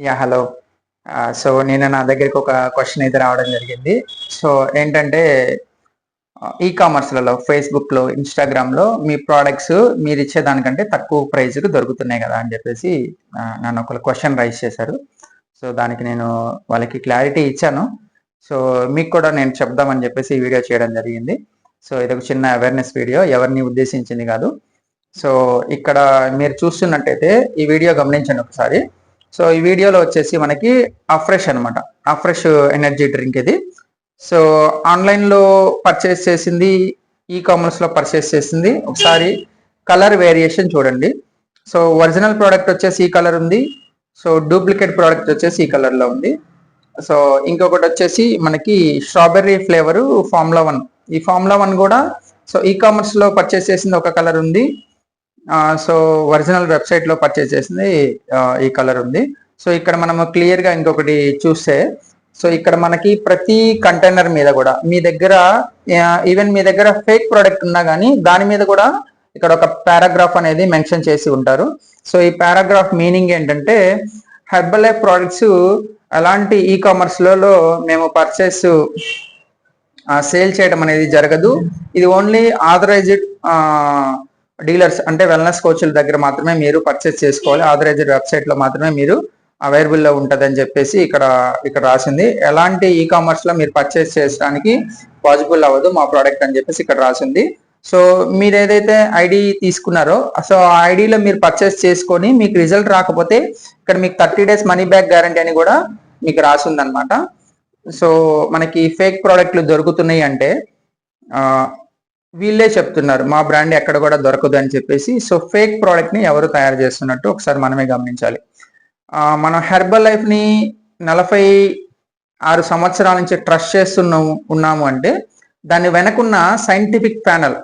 Hello. So నేను నా దగ్గరికి ఒక క్వశ్చన్ అయితే రావడం జరిగింది. సో ఏంటంటే ఈ కామర్స్లలో ఫేస్బుక్లో ఇన్స్టాగ్రామ్లో మీ ప్రోడక్ట్స్ మీరు ఇచ్చే దానికంటే తక్కువ ప్రైస్కి దొరుకుతున్నాయి కదా అని చెప్పేసి నన్ను ఒక క్వశ్చన్ రైజ్ చేశారు. సో దానికి నేను వాళ్ళకి క్లారిటీ ఇచ్చాను. సో మీకు కూడా నేను చెప్దామని చెప్పేసి ఈ వీడియో చేయడం జరిగింది. సో ఇది ఒక చిన్న అవేర్నెస్ వీడియో, ఎవరిని ఉద్దేశించింది కాదు. సో ఇక్కడ మీరు చూస్తున్నట్టయితే ఈ వీడియో గమనించండి ఒకసారి. సో ఈ వీడియోలో వచ్చేసి మనకి అఫ్రెష్ అనమాట, అఫ్రెష్ ఎనర్జీ డ్రింక్ ఇది. సో ఆన్లైన్లో పర్చేస్ చేసింది, ఈ కామర్స్లో పర్చేస్ చేసింది. ఒకసారి కలర్ వేరియేషన్ చూడండి. సో ఒరిజినల్ ప్రోడక్ట్ వచ్చేసి ఈ కలర్ ఉంది. సో డూప్లికేట్ ప్రోడక్ట్ వచ్చేసి ఈ కలర్లో ఉంది. సో ఇంకొకటి వచ్చేసి మనకి స్ట్రాబెర్రీ ఫ్లేవరు ఫార్ములా 1. ఈ ఫార్ములా 1 కూడా సో ఈ కామర్స్లో పర్చేస్ చేసింది ఒక కలర్ ఉంది. సో ఒరిజినల్ వెబ్సైట్లో పర్చేస్ చేసింది ఈ కలర్ ఉంది. సో ఇక్కడ మనము క్లియర్గా ఇంకొకటి చూస్తే, సో ఇక్కడ మనకి ప్రతి కంటైనర్ మీద కూడా మీ దగ్గర ఈవెన్ మీ దగ్గర ఫేక్ ప్రోడక్ట్ ఉన్నా కానీ దాని మీద కూడా ఇక్కడ ఒక పారాగ్రాఫ్ అనేది మెన్షన్ చేసి ఉంటారు. సో ఈ పారాగ్రాఫ్ మీనింగ్ ఏంటంటే, హెర్బల్ లైఫ్ ప్రోడక్ట్స్ అలాంటి ఈ కామర్స్లలో మేము పర్చేస్ సేల్ చేయడం అనేది జరగదు. ఇది ఓన్లీ ఆథరైజ్డ్ డీలర్స్ అంటే వెల్నెస్ కోచ్ల దగ్గర మాత్రమే మీరు పర్చేస్ చేసుకోవాలి. ఆథరైజ్డ్ వెబ్సైట్లో మాత్రమే మీరు అవైలబుల్లో ఉంటుంది అని చెప్పేసి ఇక్కడ రాసింది. ఎలాంటి ఈ కామర్స్లో మీరు పర్చేస్ చేయడానికి పాసిబుల్ అవ్వదు మా ప్రోడక్ట్ అని చెప్పేసి ఇక్కడ రాసింది. సో మీరు ఏదైతే ఐడి తీసుకున్నారో, సో ఆ ఐడిలో మీరు పర్చేస్ చేసుకొని మీకు రిజల్ట్ రాకపోతే ఇక్కడ మీకు 30 days మనీ బ్యాక్ గ్యారంటీ అని కూడా మీకు రాసింది అనమాట. సో మనకి ఫేక్ ప్రోడక్ట్లు దొరుకుతున్నాయి అంటే వీళ్ళే చెప్తున్నారు మా బ్రాండ్ ఎక్కడ కూడా దొరకదు అని చెప్పేసి. సో ఫేక్ ప్రోడక్ట్ ని ఎవరు తయారు చేస్తున్నట్టు ఒకసారి మనమే గమనించాలి. మనం హెర్బల్ లైఫ్ ని 46 సంవత్సరాల నుంచి ట్రస్ట్ ఉన్నాము అంటే దాని వెనకున్న సైంటిఫిక్ ప్యానల్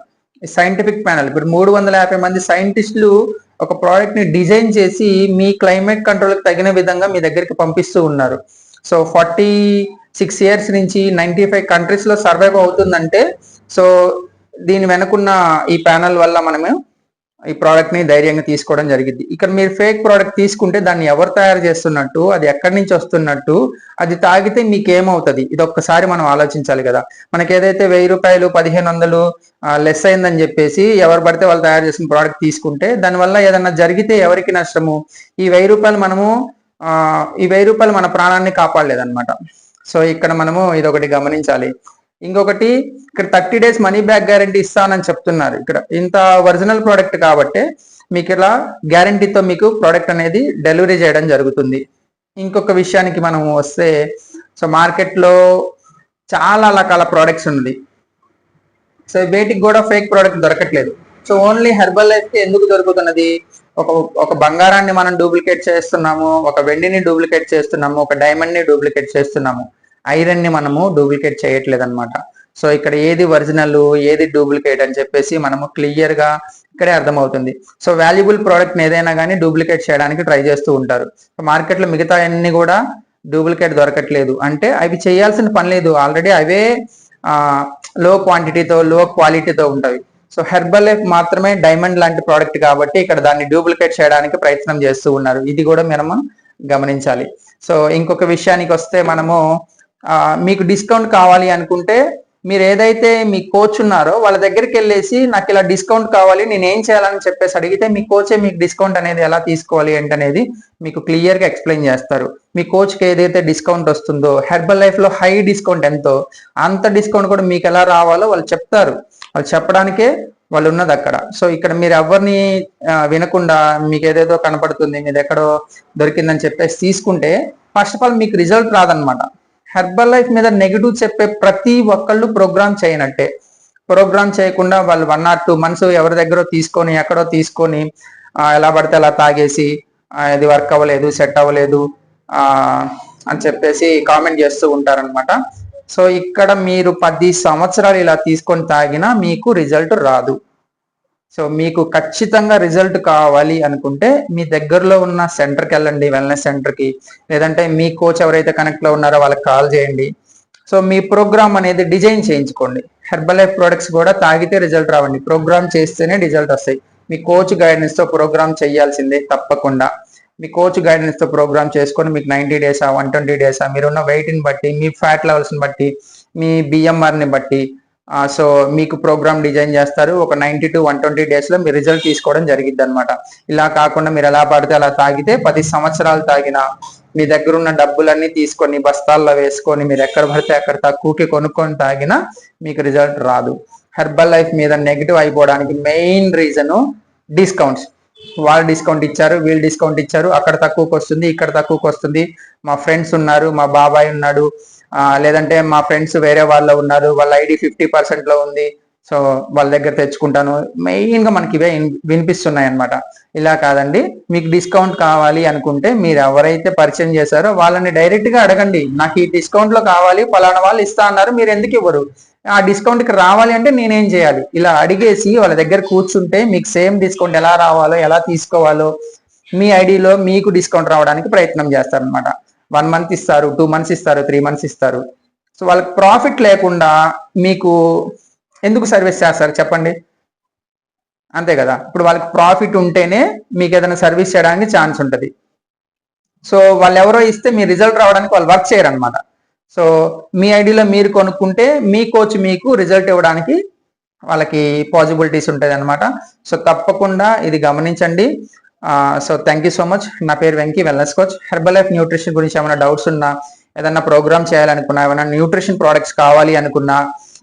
ఇప్పుడు 350 మంది సైంటిస్టులు ఒక ప్రోడక్ట్ ని డిజైన్ చేసి మీ క్లైమేట్ కంట్రోల్కి తగిన విధంగా మీ దగ్గరికి పంపిస్తూ ఉన్నారు. సో 46 years నుంచి 95 కంట్రీస్ లో సర్వైవ్ అవుతుందంటే, సో దీని వెనుకున్న ఈ ప్యానల్ వల్ల మనము ఈ ప్రోడక్ట్ ని ధైర్యంగా తీసుకోవడం జరిగింది. ఇక్కడ మీరు ఫేక్ ప్రోడక్ట్ తీసుకుంటే దాన్ని ఎవరు తయారు చేస్తున్నట్టు, అది ఎక్కడి నుంచి వస్తున్నట్టు, అది తాగితే మీకు ఏమవుతుంది, ఇది ఒక్కసారి మనం ఆలోచించాలి కదా. మనకి ఏదైతే 1000 రూపాయలు 1500 లెస్ అయిందని చెప్పేసి ఎవరు పడితే వాళ్ళు తయారు చేసిన ప్రోడక్ట్ తీసుకుంటే దానివల్ల ఏదన్నా జరిగితే ఎవరికి నష్టము? ఈ 1000 రూపాయలు మన ప్రాణాన్ని కాపాడలేదన్నమాట. సో ఇక్కడ మనము ఇదొకటి గమనించాలి. ఇంకొకటి, ఇక్కడ 30 days మనీ బ్యాక్ గ్యారంటీ ఇస్తానని చెప్తున్నారు. ఇక్కడ ఇంత ఒరిజినల్ ప్రోడక్ట్ కాబట్టి మీకు ఇలా గ్యారంటీతో మీకు ప్రోడక్ట్ అనేది డెలివరీ చేయడం జరుగుతుంది. ఇంకొక విషయానికి మనం వస్తే, సో మార్కెట్లో చాలా రకాల ప్రోడక్ట్స్ ఉంది. సో వేటికి కూడా ఫేక్ ప్రోడక్ట్ దొరకట్లేదు. సో ఓన్లీ హెర్బల్ లైఫ్కి ఎందుకు దొరుకుతున్నది? ఒక బంగారాన్ని మనం డూప్లికేట్ చేస్తున్నాము, ఒక వెండిని డూప్లికేట్ చేస్తున్నాము, ఒక డైమండ్ ని డూప్లికేట్ చేస్తున్నాము, ఐరన్ ని మనము డూప్లికేట్ చేయట్లేదు అనమాట. సో ఇక్కడ ఏది ఒరిజినల్ ఏది డూప్లికేట్ అని చెప్పేసి మనము క్లియర్ గా ఇక్కడే అర్థమవుతుంది. సో వాల్యుబుల్ ప్రోడక్ట్ ఏదైనా కానీ డూప్లికేట్ చేయడానికి ట్రై చేస్తూ ఉంటారు. మార్కెట్లో మిగతా అన్ని కూడా డూప్లికేట్ దొరకట్లేదు అంటే అవి చేయాల్సిన పని లేదు, ఆల్రెడీ అవే లో క్వాంటిటీతో లో క్వాలిటీతో ఉంటాయి. సో హెర్బల్ లైఫ్ మాత్రమే డైమండ్ లాంటి ప్రోడక్ట్ కాబట్టి ఇక్కడ దాన్ని డూప్లికేట్ చేయడానికి ప్రయత్నం చేస్తూ ఉన్నారు. ఇది కూడా మనము గమనించాలి. సో ఇంకొక విషయానికి వస్తే, మనము మీకు డిస్కౌంట్ కావాలి అనుకుంటే మీరు ఏదైతే మీ కోచ్ ఉన్నారో వాళ్ళ దగ్గరికి వెళ్ళేసి నాకు ఇలా డిస్కౌంట్ కావాలి, నేను ఏం చేయాలని చెప్పేసి అడిగితే మీ కోచే మీకు డిస్కౌంట్ అనేది ఎలా తీసుకోవాలి ఏంటనేది మీకు క్లియర్ గా ఎక్స్ప్లెయిన్ చేస్తారు. మీ కోచ్కి ఏదైతే డిస్కౌంట్ వస్తుందో, హెర్బల్ లైఫ్ లో హై డిస్కౌంట్ ఎంతో అంత డిస్కౌంట్ కూడా మీకు ఎలా రావాలో వాళ్ళు చెప్తారు. వాళ్ళు చెప్పడానికే వాళ్ళు ఉన్నది అక్కడ. సో ఇక్కడ మీరు ఎవరిని వినకుండా మీకు ఏదేదో కనపడుతుంది, మీది ఎక్కడో దొరికిందని చెప్పేసి తీసుకుంటే ఫస్ట్ ఆఫ్ ఆల్ మీకు రిజల్ట్ రాదనమాట. హెర్బల్ లైఫ్ మీద నెగిటివ్ చెప్పే ప్రతి ఒక్కళ్ళు ప్రోగ్రామ్ చేయనట్టే. ప్రోగ్రామ్ చేయకుండా వాళ్ళు 1 or 2 months ఎవరి దగ్గర తీసుకొని ఎక్కడో తీసుకొని ఎలా పడితే అలా తాగేసి ఇది వర్క్ అవ్వలేదు, సెట్ అవ్వలేదు అని చెప్పేసి కామెంట్ చేస్తూ ఉంటారనమాట. సో ఇక్కడ మీరు 10 సంవత్సరాలు ఇలా తీసుకొని తాగినా మీకు రిజల్ట్ రాదు. సో మీకు ఖచ్చితంగా రిజల్ట్ కావాలి అనుకుంటే మీ దగ్గరలో ఉన్న సెంటర్కి వెళ్ళండి, వెల్నెస్ సెంటర్కి, లేదంటే మీ కోచ్ ఎవరైతే కనెక్ట్లో ఉన్నారో వాళ్ళకి కాల్ చేయండి. సో మీ ప్రోగ్రామ్ అనేది డిజైన్ చేయించుకోండి. హెర్బల్ లైఫ్ ప్రొడక్ట్స్ కూడా తాగితే రిజల్ట్ రావండి, ప్రోగ్రామ్ చేస్తేనే రిజల్ట్ వస్తాయి. మీ కోచ్ గైడెన్స్ తో ప్రోగ్రామ్ చేయాల్సిందే తప్పకుండా. మీ కోచ్ గైడెన్స్ తో ప్రోగ్రామ్ చేసుకొని మీకు 90 డేసా 120 డేసా మీరున్న weight ని బట్టి మీ ఫ్యాట్ లెవెల్స్ ని బట్టి మీ బిఎంఆర్ ని బట్టి సో మీకు ప్రోగ్రామ్ డిజైన్ చేస్తారు. ఒక 90 to 120 డేస్ లో మీరు రిజల్ట్ తీసుకోవడం జరిగిద్ది అనమాట. ఇలా కాకుండా మీరు ఎలా పడితే అలా తాగితే 10 సంవత్సరాలు తాగినా మీ దగ్గర ఉన్న డబ్బులన్నీ తీసుకొని బస్తాల్లో వేసుకొని మీరు ఎక్కడ పడితే అక్కడ తక్కువకి కొనుక్కొని తాగినా మీకు రిజల్ట్ రాదు. హెర్బల్ లైఫ్ మీద నెగిటివ్ అయిపోవడానికి మెయిన్ రీజన్ డిస్కౌంట్స్. వాళ్ళు డిస్కౌంట్ ఇచ్చారు, వీళ్ళు డిస్కౌంట్ ఇచ్చారు, అక్కడ తక్కువకి వస్తుంది, ఇక్కడ తక్కువకి వస్తుంది, మా ఫ్రెండ్స్ ఉన్నారు, మా బాబాయ్ ఉన్నాడు, లేదంటే మా ఫ్రెండ్స్ వేరే వాళ్ళు ఉన్నారు, వాళ్ళ ఐడి 50% లో ఉంది, సో వాళ్ళ దగ్గర తెచ్చుకుంటాను. మెయిన్ గా మనకి ఇవే వినిపిస్తున్నాయి అనమాట. ఇలా కాదండి, మీకు డిస్కౌంట్ కావాలి అనుకుంటే మీరు ఎవరైతే పరిచయం చేశారో వాళ్ళని డైరెక్ట్ గా అడగండి, నాకు ఈ డిస్కౌంట్ లో కావాలి, పలానా వాళ్ళు ఇస్తా అన్నారు, మీరు ఎందుకు ఇవ్వరు, ఆ డిస్కౌంట్ కి రావాలి అంటే నేనేం చేయాలి, ఇలా అడిగేసి వాళ్ళ దగ్గర కూర్చుంటే మీకు సేమ్ డిస్కౌంట్ ఎలా రావాలో ఎలా తీసుకోవాలో మీ ఐడిలో మీకు డిస్కౌంట్ రావడానికి ప్రయత్నం చేస్తారనమాట. 1 month ఇస్తారు, 2 months ఇస్తారు, 3 months ఇస్తారు. సో వాళ్ళకి ప్రాఫిట్ లేకుండా మీకు ఎందుకు సర్వీస్ చేస్తారు చెప్పండి, అంతే కదా. ఇప్పుడు వాళ్ళకి ప్రాఫిట్ ఉంటేనే మీకు ఏదైనా సర్వీస్ చేయడానికి ఛాన్స్ ఉంటుంది. సో వాళ్ళు ఎవరో ఇస్తే మీ రిజల్ట్ రావడానికి వాళ్ళు వర్క్ చేయరు అనమాట. సో మీ ఐడిలో మీరు కొనుక్కుంటే మీ కోచ్ మీకు రిజల్ట్ ఇవ్వడానికి వాళ్ళకి పాసిబిలిటీస్ ఉంటుంది అనమాట. సో తప్పకుండా ఇది గమనించండి. So thank you so much. నా పేరు Venky, wellness coach. Herbal life nutrition గురించి ఏమైనా డౌట్స్ ఉన్నా, ఏదైనా ప్రోగ్రామ్ చేయాలనుకున్నా, ఏమైనా న్యూట్రిషన్ ప్రోడక్ట్స్ కావాలి అనుకున్నా,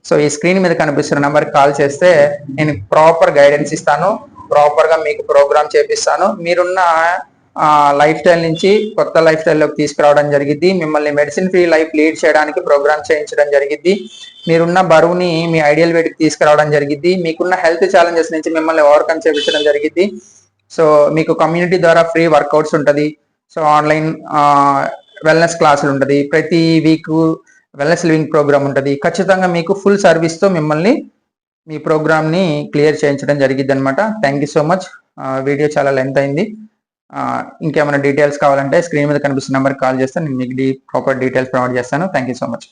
సో ఈ స్క్రీన్ మీద కనిపిస్తున్న నెంబర్కి కాల్ చేస్తే నేను ప్రాపర్ గైడెన్స్ ఇస్తాను, ప్రాపర్గా మీకు ప్రోగ్రామ్ చేపిస్తాను. మీరున్న లైఫ్ స్టైల్ నుంచి కొత్త లైఫ్ స్టైల్లోకి తీసుకురావడం జరిగింది. మిమ్మల్ని మెడిసిన్ ఫ్రీ లైఫ్ లీడ్ చేయడానికి ప్రోగ్రామ్ చేయించడం జరిగింది. మీరున్న బరువుని మీ ఐడియల్ వెయిట్కి తీసుకురావడం జరిగింది. మీకున్న హెల్త్ ఛాలెంజెస్ నుంచి మిమ్మల్ని ఓవర్కమ్ చేయించడం జరిగింది. సో మీకు కమ్యూనిటీ ద్వారా ఫ్రీ వర్కౌట్స్ ఉంటుంది. సో ఆన్లైన్ వెల్నెస్ క్లాసులు ఉంటుంది, ప్రతి వీక్ వెల్నెస్ లివింగ్ ప్రోగ్రామ్ ఉంటుంది. ఖచ్చితంగా మీకు ఫుల్ సర్వీస్తో మిమ్మల్ని మీ ప్రోగ్రామ్ని క్లియర్ చేయించడం జరిగింది అనమాట. Thank you so much. Video చాలా లెంత్ అయింది. ఇంకేమైనా డీటెయిల్స్ కావాలంటే స్క్రీన్ మీద కనిపిస్తున్న నెంబర్కి కాల్ చేస్తే నేను మీకు ప్రాపర్ డీటెయిల్స్ ప్రొవైడ్ చేస్తాను. Thank you so much.